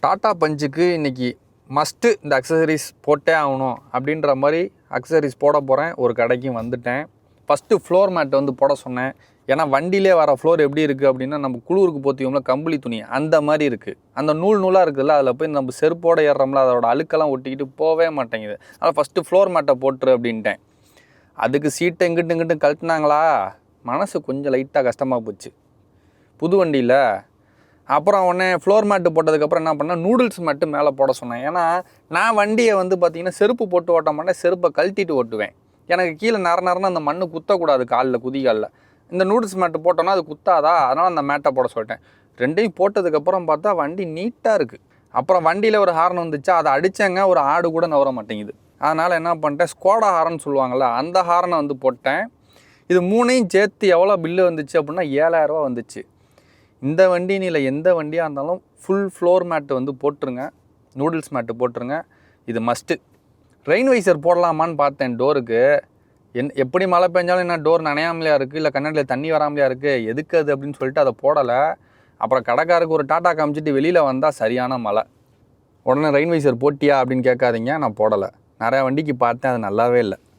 டாடா பஞ்சுக்கு இன்றைக்கி மஸ்ட்டு இந்த அக்சசரிஸ் போட்டே ஆகணும் அப்படின்ற மாதிரி அக்சசரிஸ் போட போகிறேன். ஒரு கடைக்கு வந்துட்டேன். ஃபஸ்ட்டு ஃப்ளோர் மேட் வந்து போட சொன்னேன். ஏன்னா வண்டியிலே வர ஃப்ளோர் எப்படி இருக்குது அப்படின்னா, நம்ம குளிருக்கு போத்தியோம்ல கம்பளி துணி அந்த மாதிரி இருக்குது. அந்த நூலாக இருக்குதுல்ல, அதில் போய் நம்ம செருப்போடு ஏறுறோம்ல, அதோட அழுக்கெல்லாம் ஒட்டிக்கிட்டு போகவே மாட்டேங்குது. அதனால் ஃபஸ்ட்டு ஃப்ளோர் மேட்டை போட்டுரு அப்படின்ட்டேன். அதுக்கு சீட்டை இங்கிட்டு கழட்டினாங்களா, மனசு கொஞ்சம் லைட்டாக கஷ்டமாக போச்சு. புது வண்டியில் அப்புறம் உடனே ஃப்ளோர் மேட்டு போட்டதுக்கப்புறம் என்ன பண்ணேன், நூடுல்ஸ் மேட்டு மேலே போட சொன்னேன். ஏன்னா நான் வண்டியை வந்து பார்த்திங்கன்னா செருப்பு போட்டு ஓட்ட மாட்டேன், செருப்பை கழட்டிட்டு ஓட்டுவேன். எனக்கு கீழே நரன்னு அந்த மண்ணு குத்தக்கூடாது காலில், குதிகாலில். இந்த நூடுல்ஸ் மேட்டு போட்டோன்னா அது குத்தாதா, அதனால் அந்த மேட்டை போட சொல்லிட்டேன். ரெண்டையும் போட்டதுக்கப்புறம் பார்த்தா வண்டி நீட்டாக இருக்குது. அப்புறம் வண்டியில் ஒரு ஹார்ன் வந்துச்சா, அதை அடித்தேங்க, ஒரு ஆடு கூட நவர மாட்டேங்குது. அதனால் என்ன பண்ணிட்டேன், ஸ்கோடா ஹார்ன் சொல்லுவாங்கள்ல, அந்த ஹார்னை வந்து போட்டேன். இது மூணையும் சேர்த்து எவ்வளோ பில்லு வந்துச்சு அப்படின்னா 7000 வந்துச்சு. இந்த வண்டின்னு இல்லை, எந்த வண்டியாக இருந்தாலும் ஃபுல் ஃப்ளோர் மேட்டு வந்து போட்டுருங்க, நூடுல்ஸ் மேட்டு போட்டுருங்க. இது மஸ்ட்டு. ரெயின் வைசர் போடலாமான்னு பார்த்தேன் டோருக்கு. எப்படி மழை பெஞ்சாலும் என்ன டோர் நனையாமலையா இருக்குது, இல்லை கண்ணாடியில் தண்ணி வராமலையா இருக்குது, எதுக்கு அது அப்படின்னு சொல்லிட்டு அதை போடலை. அப்புறம் கடைக்காருக்கு ஒரு டாட்டா காமிச்சிட்டு வெளியில் வந்தால் சரியான மழை. உடனே ரெயின் வைசர் போட்டியா அப்படின்னு கேட்காதீங்க, நான் போடலை. நிறையா வண்டிக்கு பார்த்தேன், அது நல்லாவே இல்லை.